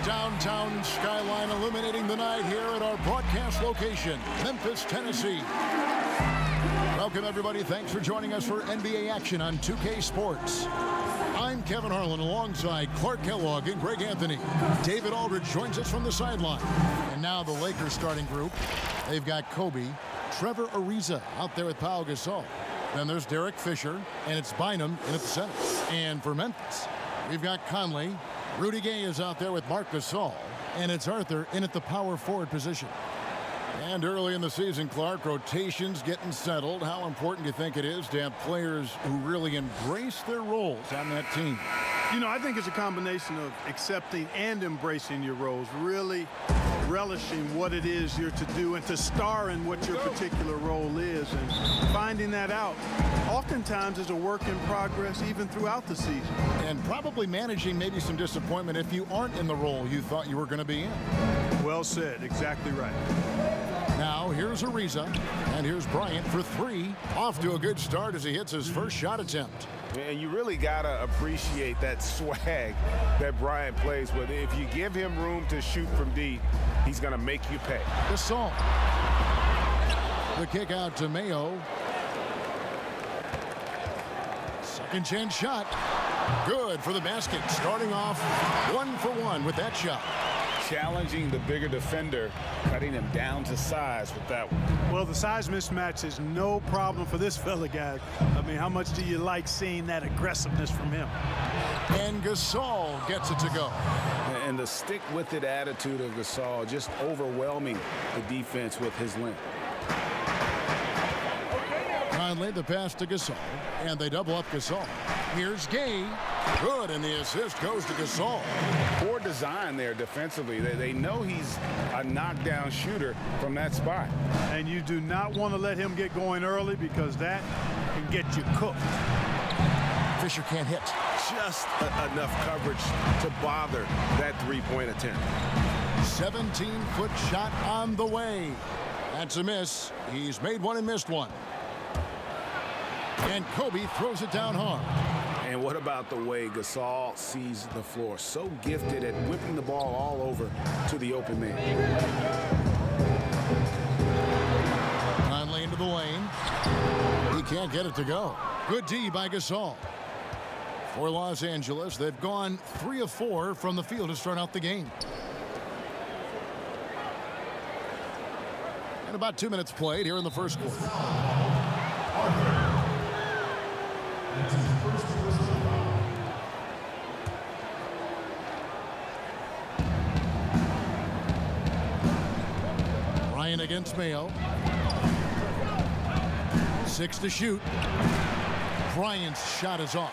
downtown skyline illuminating the night here at our broadcast location, Memphis, Tennessee. Welcome, everybody. Thanks for joining us for NBA action on 2K Sports. I'm Kevin Harlan alongside Clark Kellogg and Greg Anthony. David Aldridge joins us from the sideline. And now the Lakers starting group. They've got Kobe, Trevor Ariza out there with Pau Gasol. Then there's Derek Fisher, and it's Bynum in at the center. And for Memphis, we've got Conley. Rudy Gay is out there with Marc Gasol, and it's Arthur in at the power forward position. And early in the season, Clark, rotations getting settled. How important do you think it is to have players who really embrace their roles on that team? You know, I think it's a combination of accepting and embracing your roles, really relishing what it is you're to do and to star in what your particular role is, and finding that out oftentimes is a work in progress even throughout the season. And probably managing maybe some disappointment if you aren't in the role you thought you were going to be in. Well said. Exactly right. Now here's Ariza, and here's Bryant for three. Off to a good start as he hits his first shot attempt. And you really got to appreciate that swag that Bryant plays with. If you give him room to shoot from deep, he's going to make you pay. Gasol. The kick out to Mayo. Second chance shot. Good for the basket. Starting off 1 for 1 with that shot. Challenging the bigger defender, cutting him down to size with that one. Well, the size mismatch is no problem for this fella, guys. I mean, how much do you like seeing that aggressiveness from him? And Gasol gets it to go. And the stick-with-it attitude of Gasol, just overwhelming the defense with his length. Conley, the pass to Gasol, and they double up Gasol. Here's Gay. Good, and the assist goes to Gasol. Poor design there defensively. They know he's a knockdown shooter from that spot. And you do not want to let him get going early because that can get you cooked. Fisher can't hit. Just enough coverage to bother that three-point attempt. 17-foot shot on the way. That's a miss. He's made one and missed one. And Kobe throws it down hard. And what about the way Gasol sees the floor? So gifted at whipping the ball all over to the open man. Conley into the lane. He can't get it to go. Good D by Gasol. For Los Angeles, they've gone 3 of 4 from the field to start out the game. And about 2 minutes played here in the first quarter. Bryant against Mayo. 6 to shoot. Bryant's shot is off.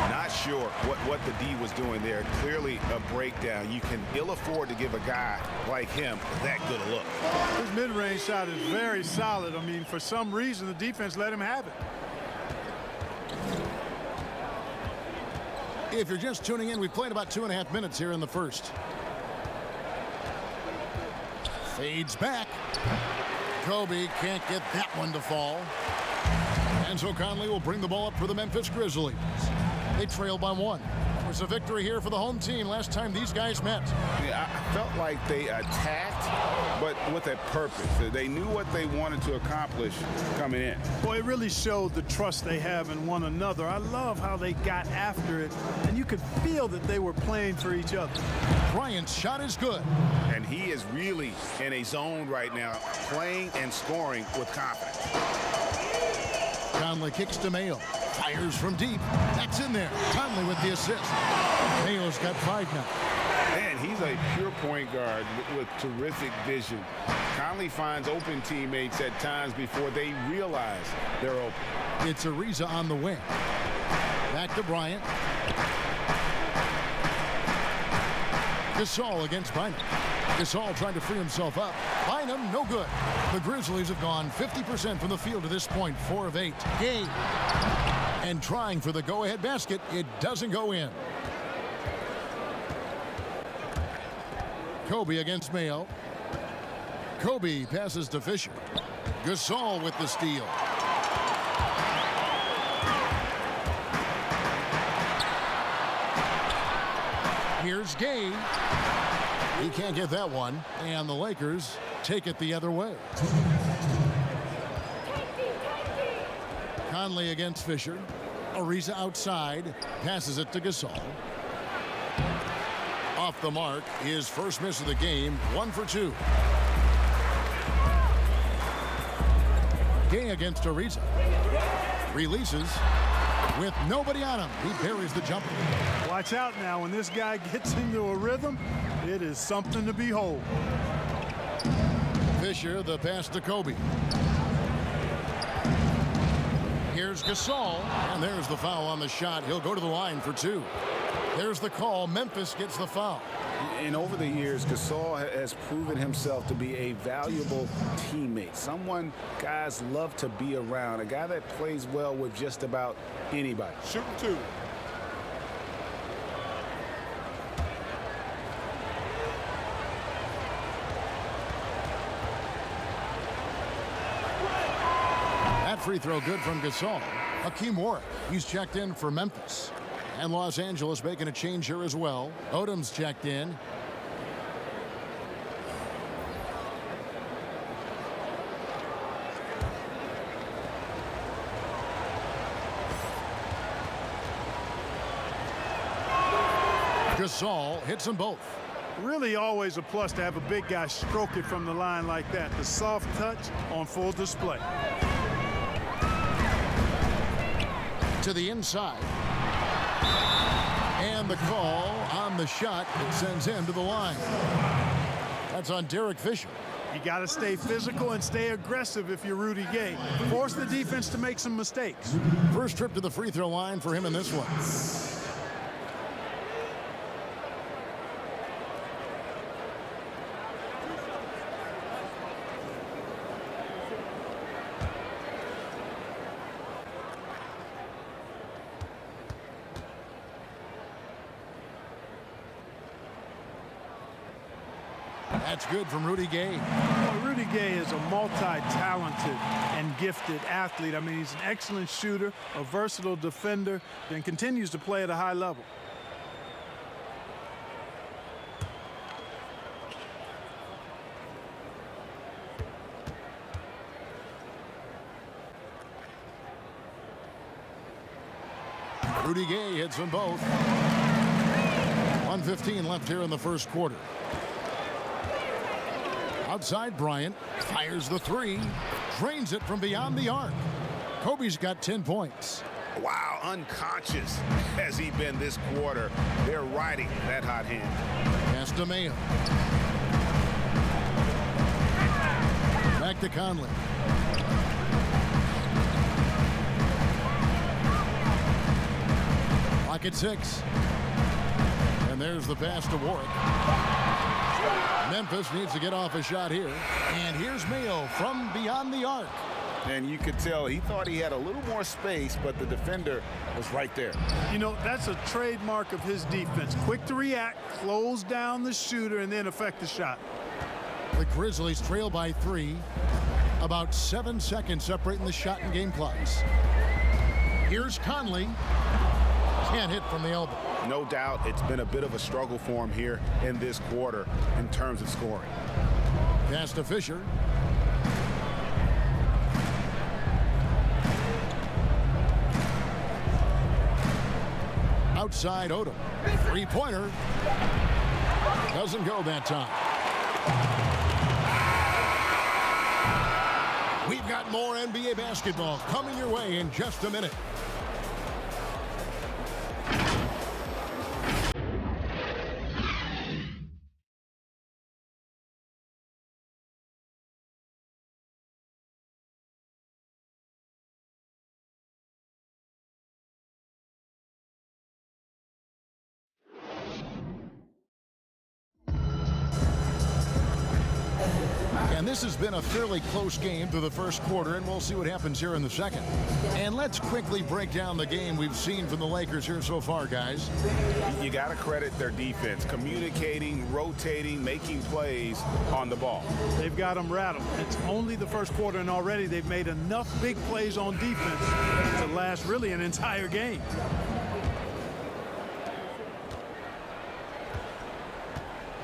Not sure what the D was doing there. Clearly a breakdown. You can ill afford to give a guy like him that good a look. His mid-range shot is very solid. I mean, for some reason, the defense let him have it. If you're just tuning in, we've played about 2.5 minutes here in the first. Fades back. Kobe can't get that one to fall. And so Conley will bring the ball up for the Memphis Grizzlies. They trail by 1. It was a victory here for the home team last time these guys met. Yeah, I felt like they attacked, but with a purpose. They knew what they wanted to accomplish coming in. Boy, it really showed the trust they have in one another. I love how they got after it, and you could feel that they were playing for each other. Bryant's shot is good. And he is really in a zone right now, playing and scoring with confidence. Conley kicks to Mayo. Fires from deep. That's in there. Conley with the assist. Mayo's got 5 now. Man, he's a pure point guard with terrific vision. Conley finds open teammates at times before they realize they're open. It's Ariza on the wing. Back to Bryant. Gasol against Bynum. Gasol trying to free himself up. Bynum, no good. The Grizzlies have gone 50% from the field to this point, 4 of 8. Gay. And trying for the go-ahead basket. It doesn't go in. Kobe against Mayo. Kobe passes to Fisher. Gasol with the steal. Here's Gay. He can't get that one, and the Lakers take it the other way. Conley against Fisher. Ariza outside, passes it to Gasol. Off the mark, his first miss of the game, 1 for 2. Gay against Ariza. Releases with nobody on him. He buries the jumper. Watch out now. When this guy gets into a rhythm, it is something to behold. Fisher, the pass to Kobe. Here's Gasol, and there's the foul on the shot. He'll go to the line for 2. There's the call. Memphis gets the foul. And over the years, Gasol has proven himself to be a valuable teammate. Someone guys love to be around. A guy that plays well with just about anybody. Shooting 2. That free throw good from Gasol. Hakeem Warwick, he's checked in for Memphis. And Los Angeles making a change here as well. Odom's checked in. Gasol hits them both. Really always a plus to have a big guy stroke it from the line like that. The soft touch on full display. To the inside. And the call on the shot that sends him to the line. That's on Derek Fisher. You got to stay physical and stay aggressive if you're Rudy Gay. Force the defense to make some mistakes. First trip to the free throw line for him in this one. That's good from Rudy Gay. Well, Rudy Gay is a multi-talented and gifted athlete. I mean, he's an excellent shooter, a versatile defender, and continues to play at a high level. Rudy Gay hits them both. 1:15 left here in the first quarter. Outside Bryant, fires the 3, drains it from beyond the arc. Kobe's got 10 points. Wow, unconscious has he been this quarter. They're riding that hot hand. Pass to Mayo. Back to Conley. Clock at 6. And there's the pass to Warwick. Memphis needs to get off a shot here. And here's Mayo from beyond the arc. And you could tell he thought he had a little more space, but the defender was right there. You know, that's a trademark of his defense. Quick to react, close down the shooter, and then affect the shot. The Grizzlies trail by 3. About 7 seconds separating the shot and game clocks. Here's Conley. Can't hit from the elbow. No doubt it's been a bit of a struggle for him here in this quarter in terms of scoring. Pass to Fisher. Outside Odom. Three-pointer. Doesn't go that time. We've got more NBA basketball coming your way in just a minute. And this has been a fairly close game through the first quarter, and we'll see what happens here in the second. And let's quickly break down the game we've seen from the Lakers here so far, guys. You got to credit their defense, communicating, rotating, making plays on the ball. They've got them rattled. It's only the first quarter, and already they've made enough big plays on defense to last really an entire game.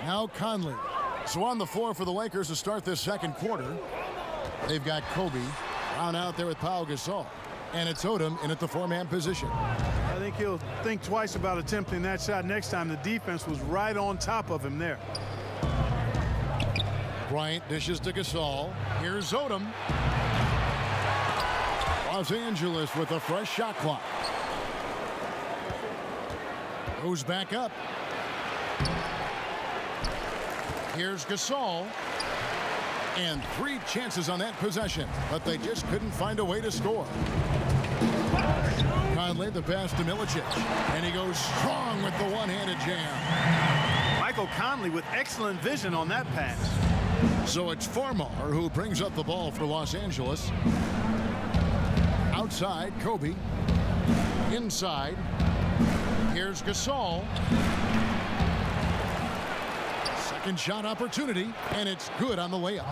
Now Conley. So on the floor for the Lakers to start this second quarter, they've got Kobe. Brown out there with Pau Gasol. And it's Odom in at the four-man position. I think he'll think twice about attempting that shot next time. The defense was right on top of him there. Bryant dishes to Gasol. Here's Odom. Los Angeles with a fresh shot clock. Goes back up. Here's Gasol. And 3 chances on that possession, but they just couldn't find a way to score. Conley the pass to Milicic, and he goes strong with the one-handed jam. Michael Conley with excellent vision on that pass. So it's Farmar who brings up the ball for Los Angeles. Outside, Kobe. Inside, here's Gasol. Second shot opportunity, and it's good on the layup.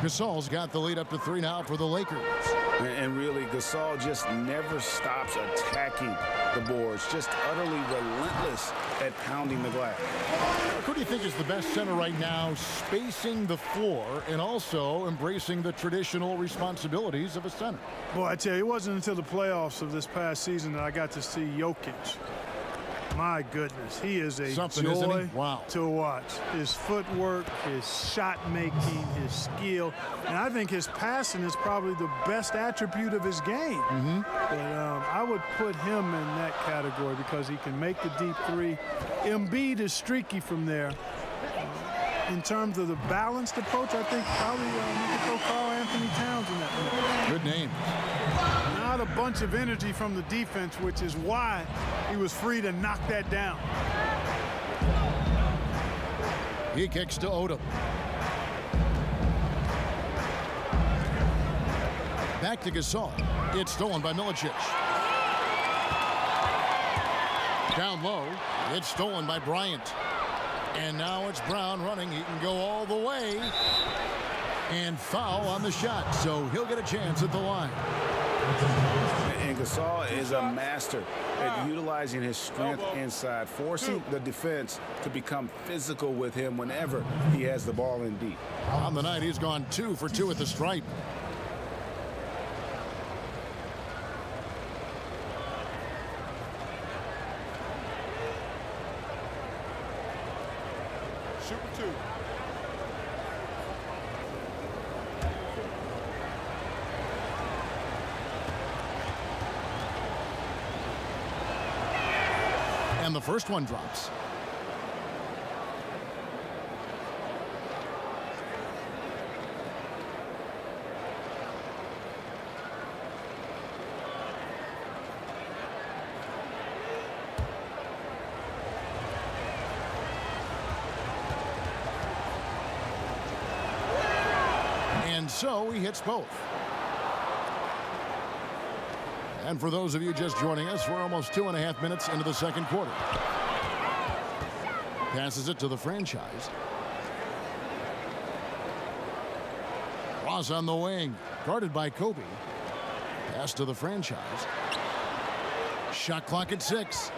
Gasol's got the lead up to 3 now for the Lakers. And really, Gasol just never stops attacking the boards, just utterly relentless at pounding the glass. Who do you think is the best center right now, spacing the floor and also embracing the traditional responsibilities of a center? Boy, I tell you, it wasn't until the playoffs of this past season that I got to see Jokic. My goodness, he is a joy to watch. His footwork, his shot making, his skill, and I think his passing is probably the best attribute of his game. But I would put him in that category because he can make the deep three. Embiid is streaky from there. In terms of the balanced approach, I think probably you could throw Karl Anthony Towns in that. Good name. Not a bunch of energy from the defense, which is why he was free to knock that down. He kicks to Odom. Back to Gasol. It's stolen by Milicic. Down low. It's stolen by Bryant. And now it's Brown running. He can go all the way. And foul on the shot. So he'll get a chance at the line. And Gasol is a master at utilizing his strength inside, forcing the defense to become physical with him whenever he has the ball in deep. On the night, he's gone 2 for 2 at the stripe. Super 2. And the first one drops. And so he hits both. And for those of you just joining us, we're almost 2.5 minutes into the second quarter. Passes it to the franchise. Ross on the wing, guarded by Kobe. Pass to the franchise. Shot clock at 6.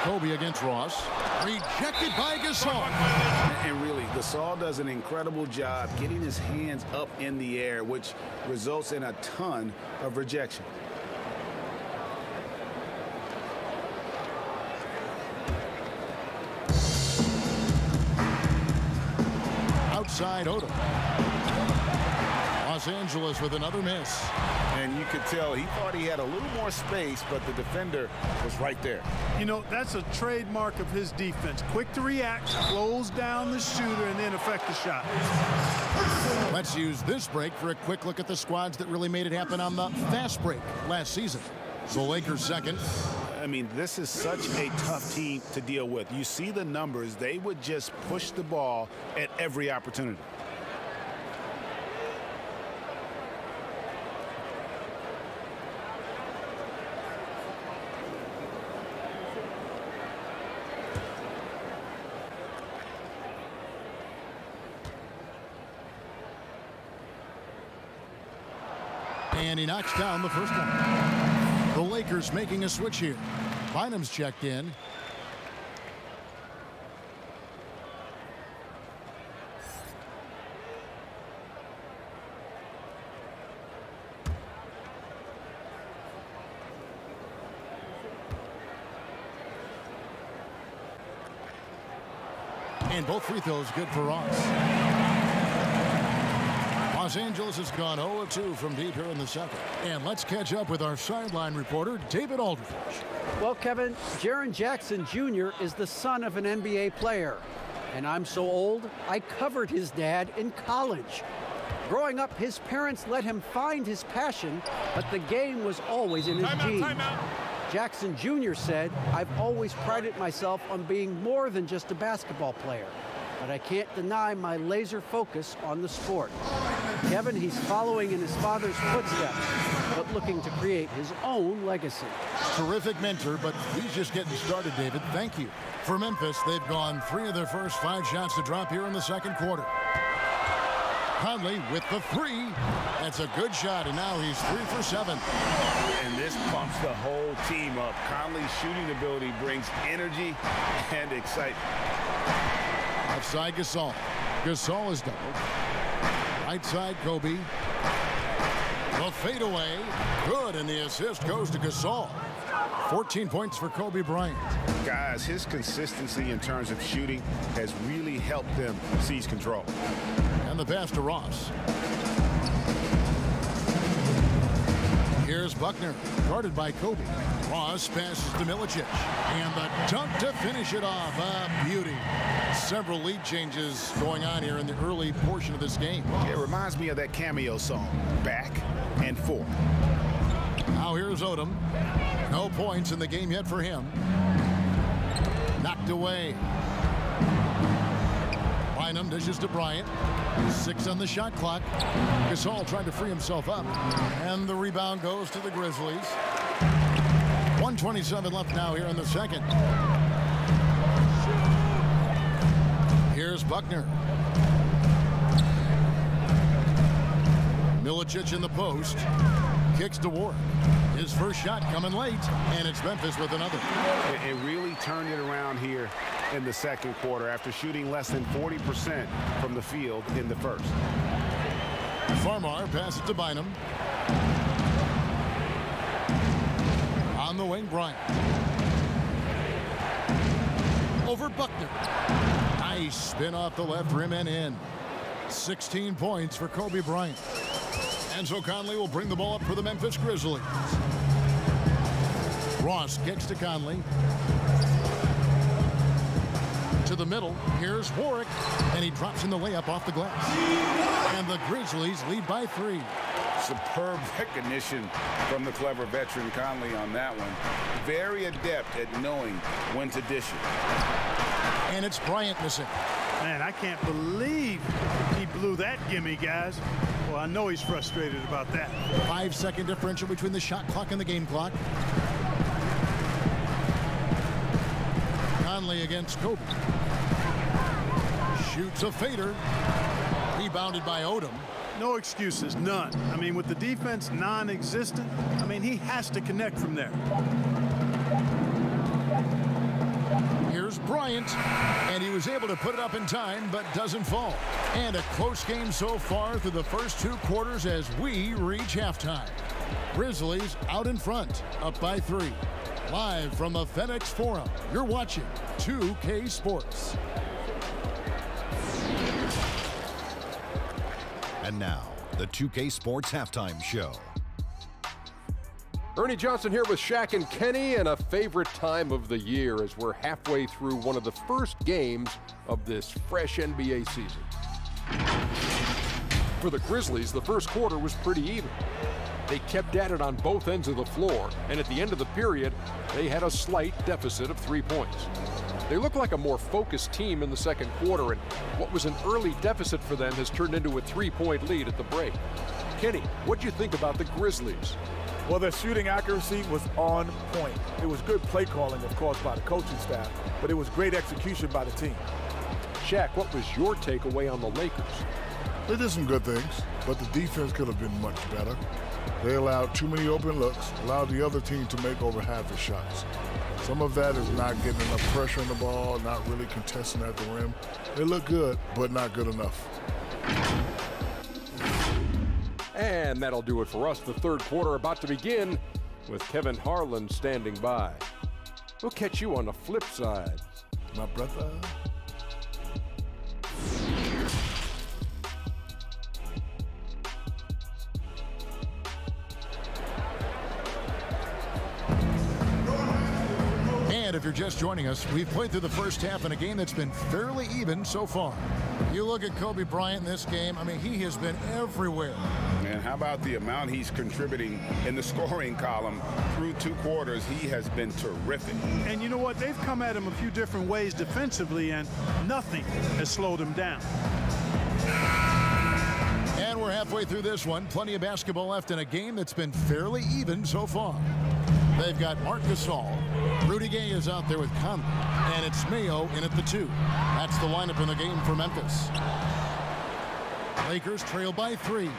Kobe against Ross. Rejected by Gasol. And really, Gasol does an incredible job getting his hands up in the air, which results in a ton of rejection. Outside Odom. Los Angeles with another miss. And you could tell he thought he had a little more space, but the defender was right there. You know, that's a trademark of his defense. Quick to react, close down the shooter, and then affect the shot. Let's use this break for a quick look at the squads that really made it happen on the fast break last season. The Lakers second. I mean, this is such a tough team to deal with. You see the numbers. They would just push the ball at every opportunity. And he knocks down the first one. The Lakers making a switch here. Bynum's checked in. And both free throws good for Ross. Los Angeles has gone 0-2 from deep here in the second. And let's catch up with our sideline reporter, David Aldridge. Well, Kevin, Jaren Jackson Jr. is the son of an NBA player. And I'm so old, I covered his dad in college. Growing up, his parents let him find his passion, but the game was always in his genes. Jackson Jr. said, "I've always prided myself on being more than just a basketball player, but I can't deny my laser focus on the sport." Kevin, he's following in his father's footsteps, but looking to create his own legacy. Terrific mentor, but he's just getting started, David. Thank you. For Memphis, they've gone 3 of their first 5 shots to drop here in the second quarter. Conley with the 3. That's a good shot, and now he's 3 for 7. And this pumps the whole team up. Conley's shooting ability brings energy and excitement. Outside Gasol. Gasol is doubled. Right side, Kobe. The fadeaway. Good, and the assist goes to Gasol. 14 points for Kobe Bryant. Guys, his consistency in terms of shooting has really helped them seize control. And the pass to Ross. Here's Buckner, guarded by Kobe. Ross passes to Milicic. And the dunk to finish it off. A beauty. Several lead changes going on here in the early portion of this game. It reminds me of that cameo song, Back and Forth. Now here's Odom. No points in the game yet for him. Knocked away. Bynum dishes to Bryant. 6 on the shot clock. Gasol trying to free himself up. And the rebound goes to the Grizzlies. 1:27 left now here in the second. Here's Buckner. Milicic in the post. Kicks to Ward. His first shot coming late, and it's Memphis with another. It really turned it around here in the second quarter after shooting less than 40% from the field in the first. Farmar passes to Bynum. On the wing, Bryant. Over Buckner. Nice spin off the left rim and in. 16 points for Kobe Bryant. And so Conley will bring the ball up for the Memphis Grizzlies. Ross kicks to Conley. To the middle. Here's Warwick. And he drops in the layup off the glass. And the Grizzlies lead by 3. Superb recognition from the clever veteran Conley on that one. Very adept at knowing when to dish it. And it's Bryant missing. Man, I can't believe he blew that gimme, guys. Well, I know he's frustrated about that. 5-second differential between the shot clock and the game clock. Conley against Kobe. Shoots a fader. Rebounded by Odom. No excuses, none. I mean, with the defense non-existent, I mean, he has to connect from there. Here's Bryant, and he was able to put it up in time, but doesn't fall. And a close game so far through the first 2 quarters as we reach halftime. Grizzlies out in front, up by 3. Live from the FedEx Forum, you're watching 2K Sports. And now, the 2K Sports Halftime Show. Ernie Johnson here with Shaq and Kenny, and a favorite time of the year as we're halfway through one of the first games of this fresh NBA season. For the Grizzlies, the first quarter was pretty even. They kept at it on both ends of the floor, and at the end of the period, they had a slight deficit of 3 points. They look like a more focused team in the second quarter, and what was an early deficit for them has turned into a 3-point lead at the break. Kenny, what'd you think about the Grizzlies? Well, their shooting accuracy was on point. It was good play calling, of course, by the coaching staff, but it was great execution by the team. Shaq, what was your takeaway on the Lakers? They did some good things, but the defense could have been much better. They allowed too many open looks, allowed the other team to make over half the shots. Some of that is not getting enough pressure on the ball, not really contesting at the rim. They look good, but not good enough. And that'll do it for us. The third quarter about to begin with Kevin Harlan standing by. We'll catch you on the flip side. My brother. And if you're just joining us, we've played through the first half in a game that's been fairly even so far. You look at Kobe Bryant in this game, I mean, he has been everywhere. And how about the amount he's contributing in the scoring column through 2 quarters? He has been terrific. And you know what? They've come at him a few different ways defensively, and nothing has slowed him down. And we're halfway through this one. Plenty of basketball left in a game that's been fairly even so far. They've got Marc Gasol. Rudy Gay is out there with Conley. And it's Mayo in at the 2. That's the lineup in the game for Memphis. Lakers trail by 3.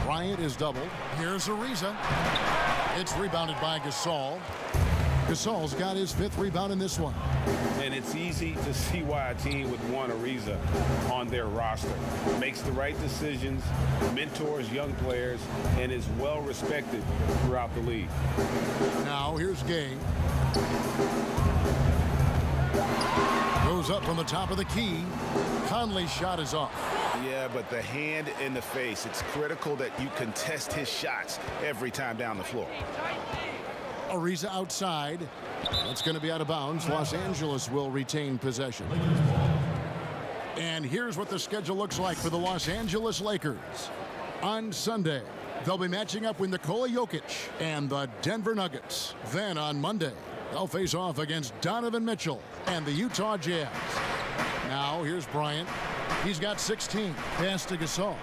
Bryant is doubled. Here's Ariza. It's rebounded by Gasol. Gasol's got his 5th rebound in this one. And it's easy to see why a team would want Ariza on their roster. Makes the right decisions, mentors young players, and is well respected throughout the league. Now here's Gay. Goes up from the top of the key. Conley's shot is off. Yeah, but the hand in the face, it's critical that you contest his shots every time down the floor. Ariza outside. That's going to be out of bounds. Los Angeles will retain possession. And here's what the schedule looks like for the Los Angeles Lakers. On Sunday, they'll be matching up with Nikola Jokic and the Denver Nuggets. Then on Monday, they'll face off against Donovan Mitchell and the Utah Jazz. Now here's Bryant. He's got 16. Pass to Gasol.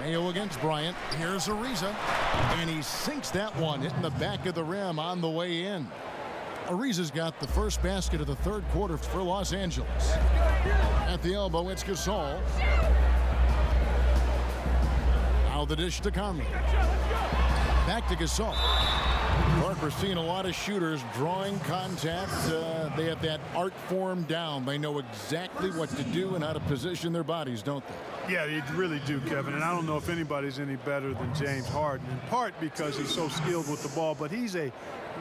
Mayo against Bryant. Here's Ariza. And he sinks that one, hitting the back of the rim on the way in. Ariza's got the first basket of the 3rd quarter for Los Angeles. At the elbow, it's Gasol. Now the dish to Conley. Back to Gasol. Mark, we're seeing a lot of shooters drawing contact. They have that art form down. They know exactly what to do and how to position their bodies, don't they? Yeah, they really do, Kevin. And I don't know if anybody's any better than James Harden, in part because he's so skilled with the ball, but he's a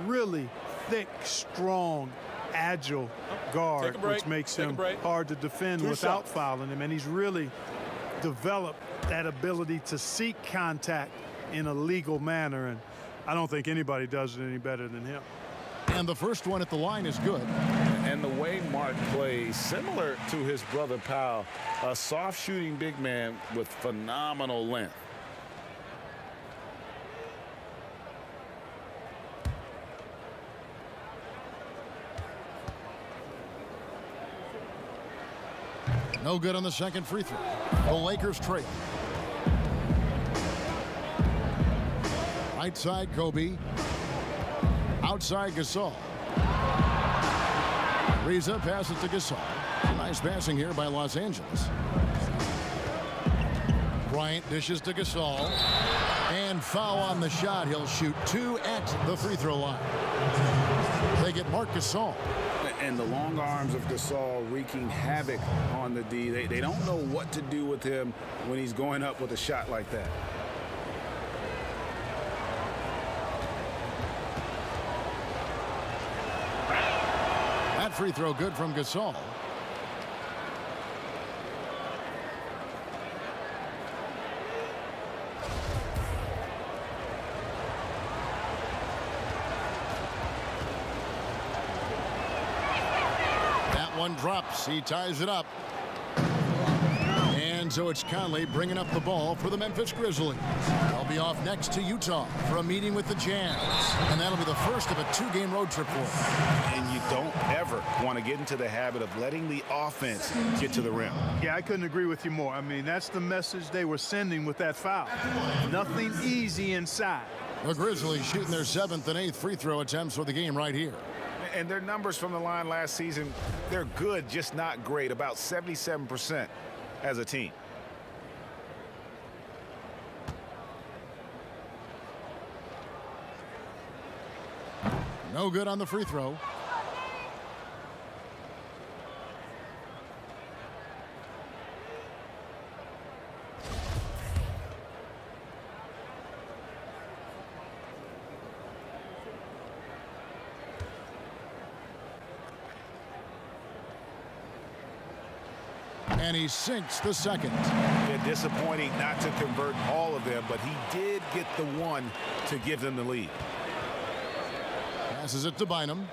really thick, strong, agile guard, which makes him hard to defend without fouling him. And he's really developed that ability to seek contact in a legal manner. And I don't think anybody does it any better than him. And the first one at the line is good. And the way Mark plays, similar to his brother Powell, a soft shooting big man with phenomenal length. No good on the second free throw. The Lakers trail. Right side, Kobe. Outside, Gasol. Ariza passes to Gasol. Nice passing here by Los Angeles. Bryant dishes to Gasol. And foul on the shot. He'll shoot 2 at the free throw line. They get Marc Gasol. And the long arms of Gasol wreaking havoc on the D. They don't know what to do with him when he's going up with a shot like that. That free throw good from Gasol. That one drops. He ties it up. And so it's Conley bringing up the ball for the Memphis Grizzlies. They'll be off next to Utah for a meeting with the Jazz. And that'll be the first of a 2-game road trip for them. And you don't ever want to get into the habit of letting the offense get to the rim. Yeah, I couldn't agree with you more. I mean, that's the message they were sending with that foul. Nothing easy inside. The Grizzlies shooting their 7th and 8th free throw attempts for the game right here. And their numbers from the line last season, they're good, just not great, about 77% as a team. No good on the free throw. And he sinks the second. Yeah, disappointing not to convert all of them, but he did get the one to give them the lead. Passes it to Bynum.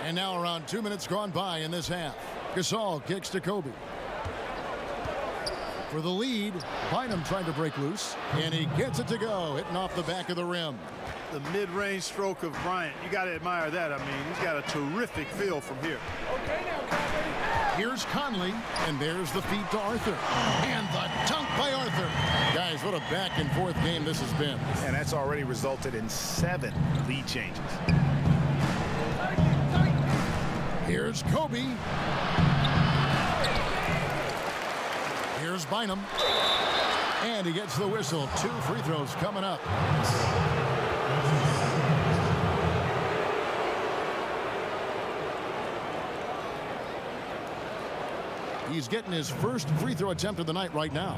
And now around 2 minutes gone by in this half. Gasol kicks to Kobe. For the lead, Bynum trying to break loose, and he gets it to go, hitting off the back of the rim. The mid-range stroke of Bryant, you got to admire that. I mean, he's got a terrific feel from here. Here's Conley, and there's the feed to Arthur. And the dunk by Arthur. Guys, what a back-and-forth game this has been. And that's already resulted in 7 lead changes. Here's Kobe. Here's Bynum. And he gets the whistle. 2 free throws coming up. He's getting his first free throw attempt of the night right now.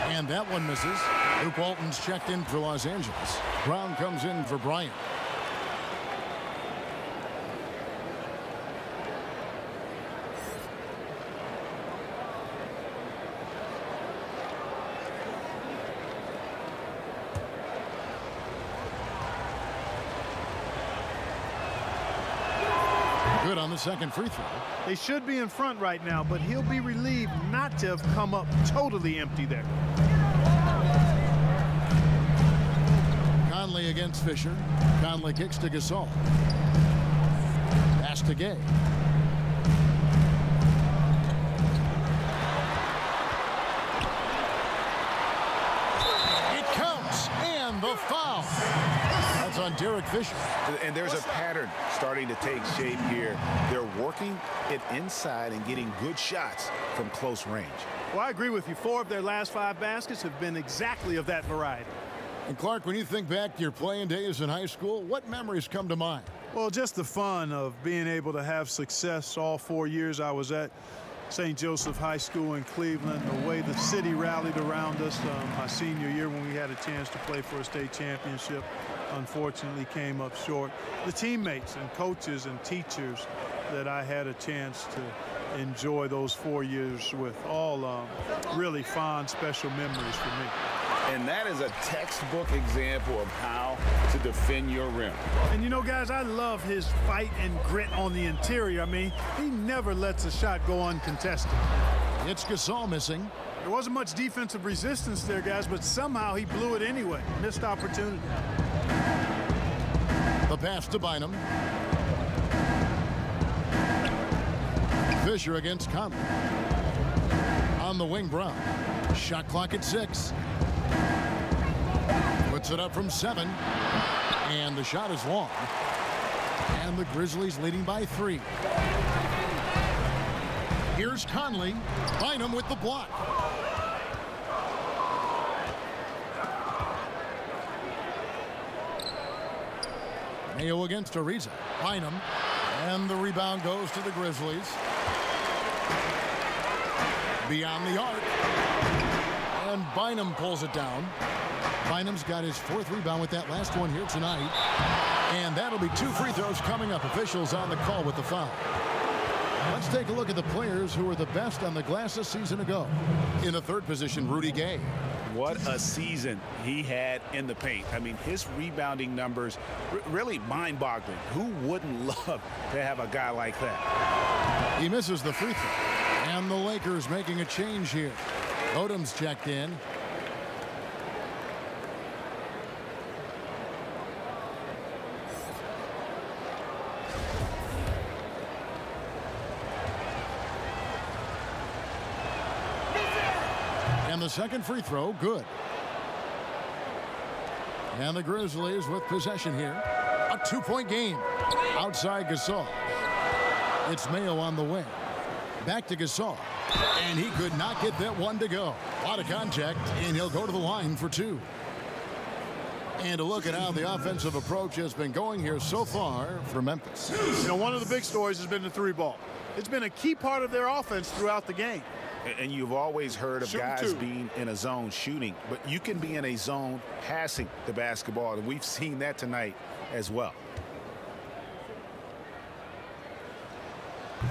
And that one misses. Luke Walton's checked in for Los Angeles. Brown comes in for Bryant. Good on the second free throw. They should be in front right now, but he'll be relieved not to have come up totally empty there. Conley against Fisher. Conley kicks to Gasol. Pass to Gay. It counts, and the foul. That's on Derek Fisher. And there's a pattern starting to take shape here. They're working it inside and getting good shots from close range. Well, I agree with you. 4 of their last 5 baskets have been exactly of that variety. And Clark, when you think back to your playing days in high school, what memories come to mind? Well, just the fun of being able to have success all 4 years I was at St. Joseph High School in Cleveland, the way the city rallied around us. My senior year when we had a chance to play for a state championship, unfortunately came up short. The teammates and coaches and teachers that I had a chance to enjoy those 4 years with, all really fond, special memories for me. And that is a textbook example of how to defend your rim. And you know, guys, I love his fight and grit on the interior. I mean, he never lets a shot go uncontested. It's Gasol missing. There wasn't much defensive resistance there, guys, but somehow he blew it anyway. Missed opportunity. The pass to Bynum. Fisher against Conley. On the wing, Brown. Shot clock at 6. Puts it up from 7. And the shot is long. And the Grizzlies leading by 3. Here's Conley. Bynum with the block. Mayo against Ariza. Bynum. And the rebound goes to the Grizzlies. Beyond the arc. And Bynum pulls it down. Bynum's got his 4th rebound with that last one here tonight. And that'll be 2 free throws coming up. Officials on the call with the foul. Let's take a look at the players who were the best on the glass a season ago. In the 3rd position, Rudy Gay. What a season he had in the paint. I mean, his rebounding numbers really mind-boggling. Who wouldn't love to have a guy like that? He misses the free throw. And the Lakers making a change here. Odom's checked in. And the second free throw, good. And the Grizzlies with possession here. A 2-point game. Outside Gasol. It's Mayo on the wing. Back to Gasol. And he could not get that one to go. A lot of contact, and he'll go to the line for 2. And a look at how the offensive approach has been going here so far for Memphis. You know, one of the big stories has been the 3-ball. It's been a key part of their offense throughout the game. And you've always heard of guys being in a zone shooting, but you can be in a zone passing the basketball, and we've seen that tonight as well.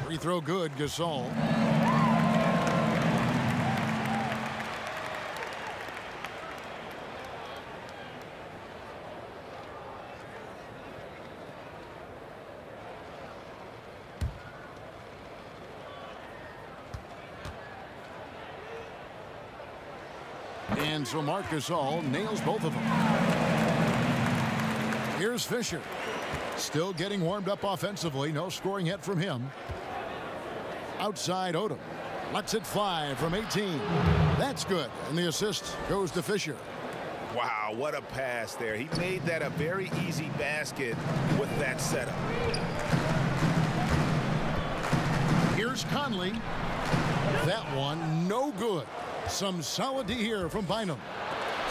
Free throw good, Gasol. And so Marc Gasol nails both of them. Here's Fisher. Still getting warmed up offensively. No scoring yet from him. Outside Odom. Lets it fly from 18. That's good. And the assist goes to Fisher. Wow, what a pass there. He made that a very easy basket with that setup. Here's Conley. That one no good. Some solid D here from Bynum.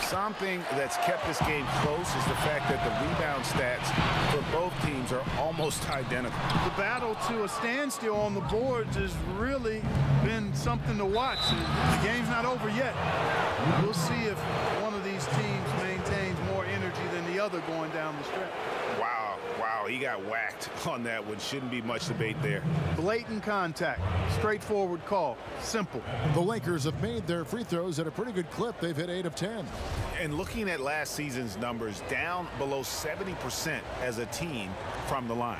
Something that's kept this game close is the fact that the rebound stats for both teams are almost identical. The battle to a standstill on the boards has really been something to watch. The game's not over yet. We'll see if one of these teams maintains more energy than the other going down the stretch. Wow, he got whacked on that one. Shouldn't be much debate there. Blatant contact, straightforward call, simple. The Lakers have made their free throws at a pretty good clip. They've hit 8 of 10. And looking at last season's numbers, down below 70% as a team from the line.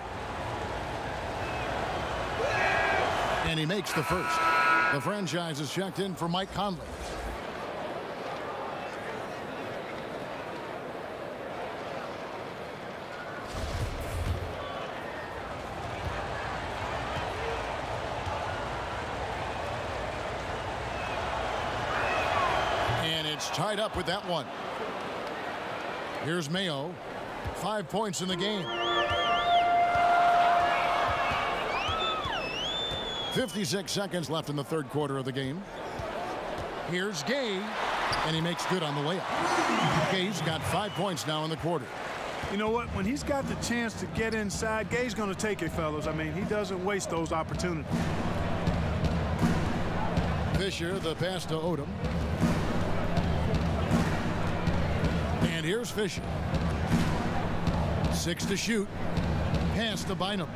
And he makes the first. The franchise is checked in for Mike Conley. Tied up with that one. Here's Mayo. 5 points in the game. 56 seconds left in the third quarter of the game. Here's Gay, and he makes good on the layup. Gay's got 5 points now in the quarter. You know what? When he's got the chance to get inside, Gay's going to take it, fellas. I mean, he doesn't waste those opportunities. Fisher, the pass to Odom. And here's Fisher. 6 to shoot. Pass to Bynum.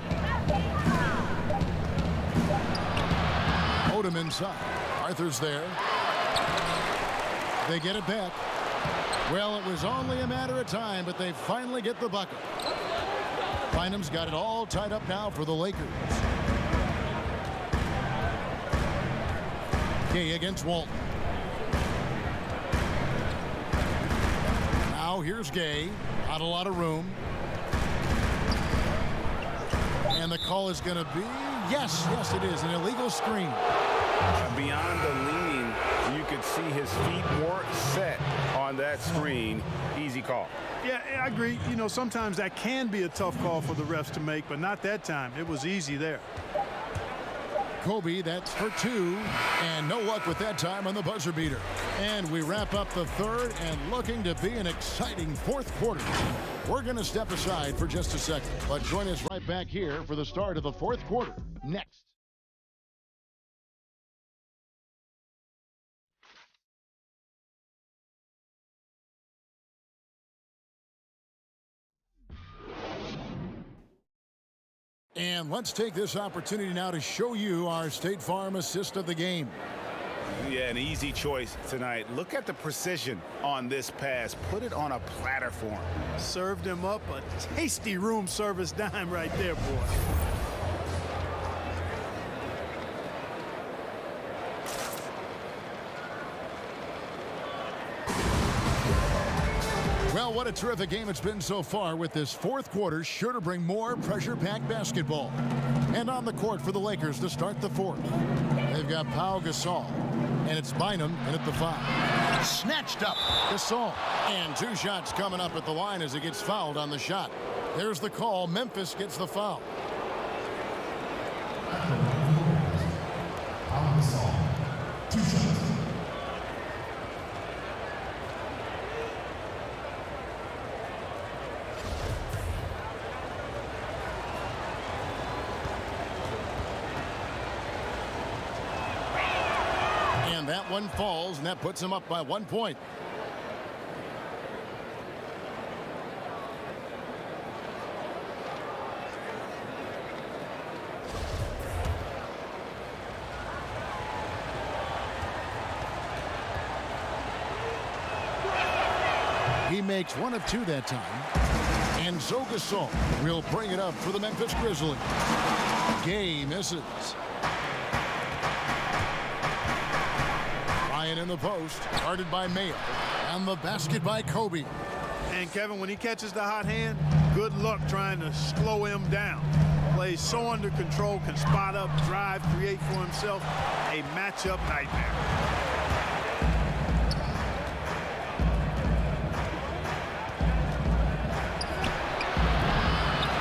Odom inside. Arthur's there. They get it back. Well, it was only a matter of time, but they finally get the bucket. Bynum's got it all tied up now for the Lakers. Gay against Walton. Now here's Gay. Not a lot of room. And the call is going to be, yes, it is, an illegal screen. Beyond the leaning, you could see his feet weren't set on that screen. Easy call. Yeah, I agree. You know, sometimes that can be a tough call for the refs to make, but not that time. It was easy there. Kobe, that's for 2, and no luck with that time on the buzzer beater. And we wrap up the third and looking to be an exciting fourth quarter. We're going to step aside for just a second, but join us right back here for the start of the fourth quarter next. And let's take this opportunity now to show you our State Farm assist of the game. Yeah, an easy choice tonight. Look at the precision on this pass. Put it on a platter for him. Served him up a tasty room service dime right there, boy. Well, what a terrific game it's been so far, with this fourth quarter sure to bring more pressure-packed basketball. And on the court for the Lakers to start the fourth. They've got Pau Gasol, and it's Bynum in at the 5. Snatched up, Gasol. And 2 shots coming up at the line as he gets fouled on the shot. There's the call. Memphis gets the foul. Gasol, 2 shots. That one falls, and that puts him up by 1 point. He makes 1 of 2 that time. And so Gasol will bring it up for the Memphis Grizzlies. Gay misses. Bryant in the post, guarded by Mayo. And the basket by Kobe. And Kevin, when he catches the hot hand, good luck trying to slow him down. Plays so under control, can spot up, drive, create for himself a matchup nightmare.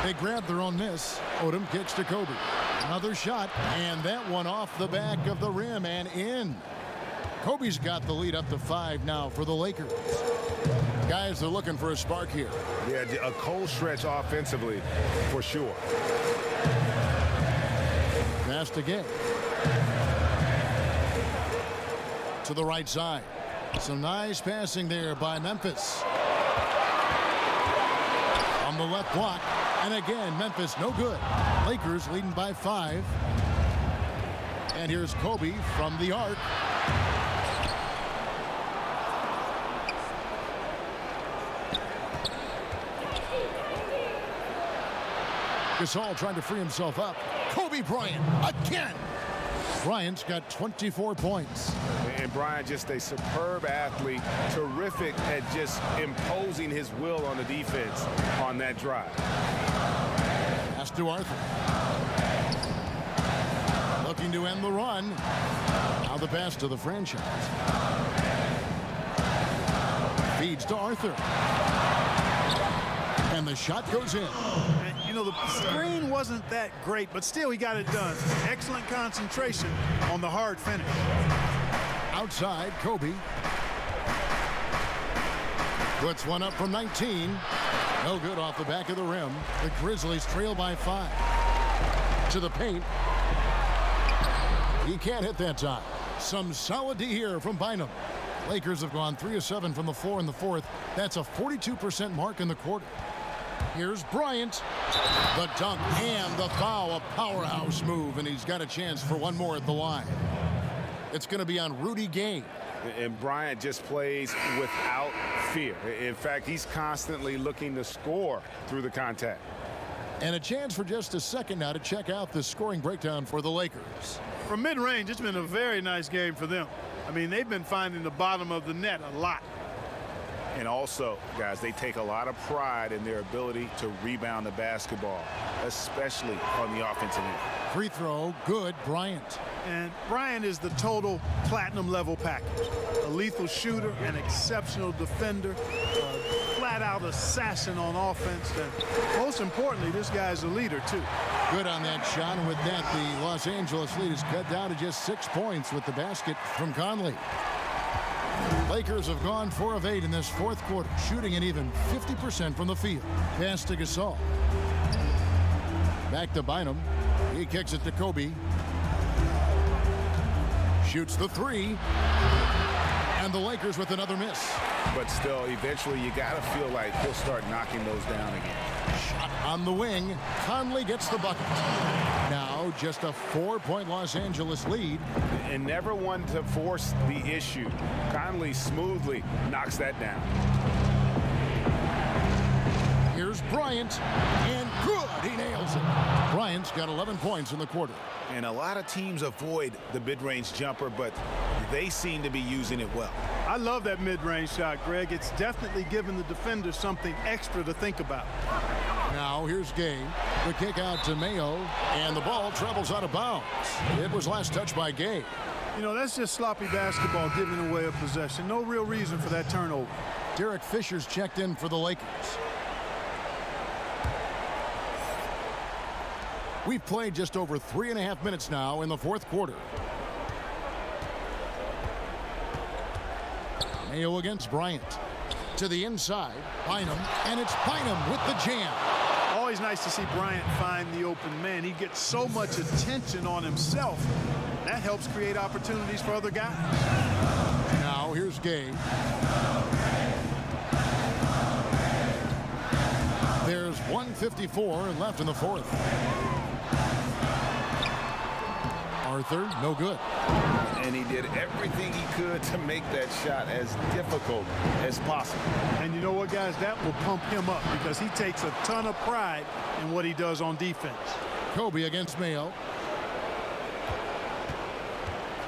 They grab their own miss. Odom kicks to Kobe. Another shot, and that one off the back of the rim and in. Kobe's got the lead up to 5 now for the Lakers. Guys, they're looking for a spark here. Yeah, a cold stretch offensively, for sure. Pass again. To the right side. Some nice passing there by Memphis. On the left block. And again, Memphis no good. Lakers leading by 5. And here's Kobe from the arc. Gasol trying to free himself up. Kobe Bryant again. Bryant's got 24 points. And Bryant just a superb athlete, terrific at just imposing his will on the defense on that drive. Pass to Arthur. Looking to end the run. Now the pass to the franchise. Feeds to Arthur. And the shot goes in. You know, the screen wasn't that great, but still he got it done. Excellent concentration on the hard finish. Outside, Kobe. Puts one up from 19. No good off the back of the rim. The Grizzlies trail by 5. To the paint. He can't hit that time. Some solid D here from Bynum. Lakers have gone 3 of 7 from the floor in the 4th. That's a 42% mark in the quarter. Here's Bryant. The dunk and the foul. A powerhouse move, and he's got a chance for one more at the line. It's going to be on Rudy Gay. And Bryant just plays without fear. In fact, he's constantly looking to score through the contact. And a chance for just a second now to check out the scoring breakdown for the Lakers. From mid-range, it's been a very nice game for them. I mean, they've been finding the bottom of the net a lot. And also, guys, they take a lot of pride in their ability to rebound the basketball, especially on the offensive end. Free throw, good, Bryant. And Bryant is the total platinum level package. A lethal shooter, an exceptional defender, a flat-out assassin on offense, and most importantly, this guy's a leader, too. Good on that shot, and with that, the Los Angeles lead is cut down to just 6 points with the basket from Conley. Lakers have gone 4 of 8 in this 4th quarter, shooting an even 50% from the field. Pass to Gasol. Back to Bynum. He kicks it to Kobe. Shoots the 3. And the Lakers with another miss. But still, eventually, you got to feel like he'll start knocking those down again. Shot on the wing. Conley gets the bucket. Now just a 4-point Los Angeles lead. And never one to force the issue. Conley smoothly knocks that down. Here's Bryant, and good, he nails it. Bryant's got 11 points in the quarter. And a lot of teams avoid the mid-range jumper, but they seem to be using it well. I love that mid-range shot, Greg. It's definitely given the defender something extra to think about. Now here's Gay. The kick out to Mayo, and the ball travels out of bounds. It was last touched by Gay. You know, that's just sloppy basketball giving away a possession. No real reason for that turnover. Derek Fisher's checked in for the Lakers. We've played just over 3.5 minutes now in the 4th quarter. Mayo against Bryant. To the inside, Bynum, and it's Bynum with the jam. Always nice to see Bryant find the open man. He gets so much attention on himself. That helps create opportunities for other guys. Now here's Gay. There's 1:54 left in the fourth. Arthur, no good. And he did everything he could to make that shot as difficult as possible. And you know what, guys? That will pump him up because he takes a ton of pride in what he does on defense. Kobe against Mayo.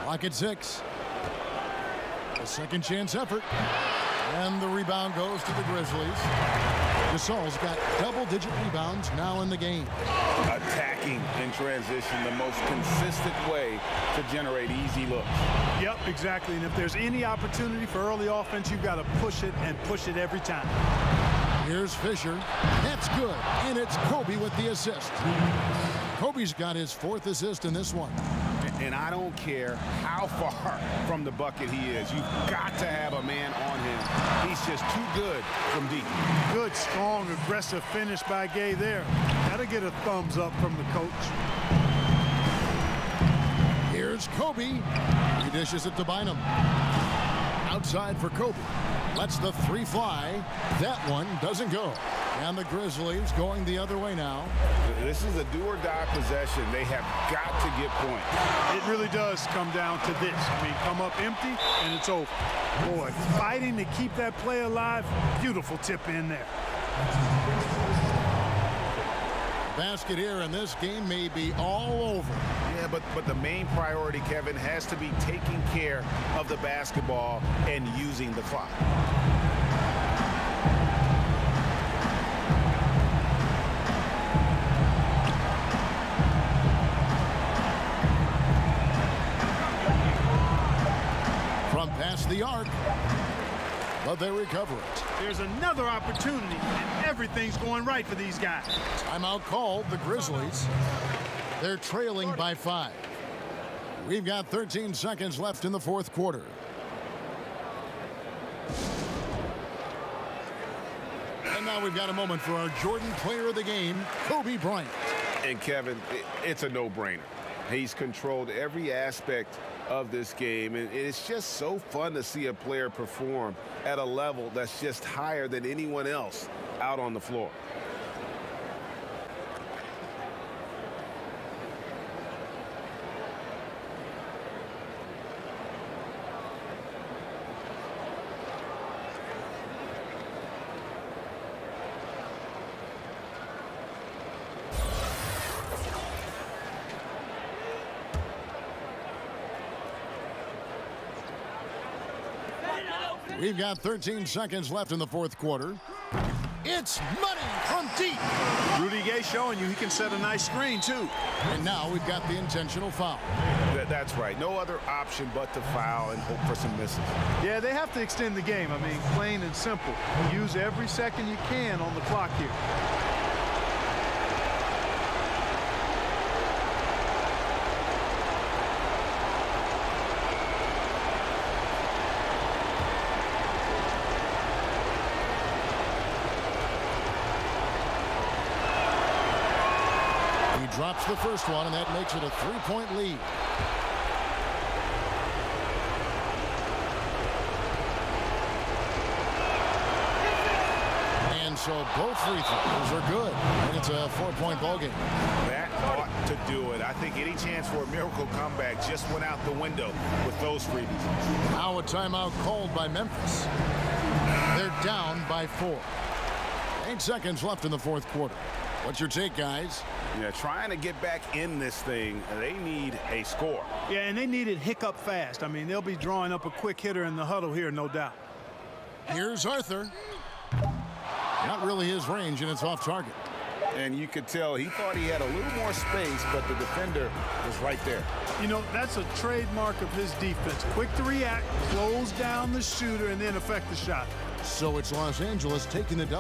Lock at 6. A second chance effort. And the rebound goes to the Grizzlies. Gasol's got double-digit rebounds now in the game. Attacking in transition, the most consistent way to generate easy looks. Yep, exactly. And if there's any opportunity for early offense, you've got to push it and push it every time. Here's Fisher. That's good. And it's Kobe with the assist. Kobe's got his 4th assist in this one. And I don't care how far from the bucket he is. You've got to have a man on him. He's just too good from deep. Good, strong, aggressive finish by Gay there. Got to get a thumbs up from the coach. Here's Kobe. He dishes it to Bynum. Outside for Kobe. Lets the 3 fly. That one doesn't go. And the Grizzlies going the other way now. This is a do-or-die possession. They have got to get points. It really does come down to this. I mean, come up empty, and it's over. Boy, fighting to keep that play alive. Beautiful tip in there. Basket here, and this game may be all over. Yeah, but the main priority, Kevin, has to be taking care of the basketball and using the clock. Past the arc, but they recover it. There's another opportunity, and everything's going right for these guys. Timeout called, the Grizzlies. They're trailing by 5. We've got 13 seconds left in the fourth quarter. And now we've got a moment for our Jordan Player of the Game, Kobe Bryant. And Kevin, it's a no-brainer. He's controlled every aspect of this game, and it's just so fun to see a player perform at a level that's just higher than anyone else out on the floor. We've got 13 seconds left in the fourth quarter. It's money from deep. Rudy Gay showing you he can set a nice screen, too. And now we've got the intentional foul. That's right. No other option but to foul and hope for some misses. Yeah, they have to extend the game. I mean, plain and simple. Use every second you can on the clock here. Drops the first one, and that makes it a 3-point lead. And so both free throws are good, and it's a 4-point ball game. That ought to do it. I think any chance for a miracle comeback just went out the window with those freebies. Now a timeout called by Memphis. They're down by 4. 8 seconds left in the fourth quarter. What's your take, guys? Yeah, trying to get back in this thing, they need a score. Yeah, and they need it hiccup fast. I mean, they'll be drawing up a quick hitter in the huddle here, no doubt. Here's Arthur. Not really his range, and it's off target. And you could tell he thought he had a little more space, but the defender was right there. You know, that's a trademark of his defense. Quick to react, close down the shooter, and then affect the shot. So it's Los Angeles taking the W.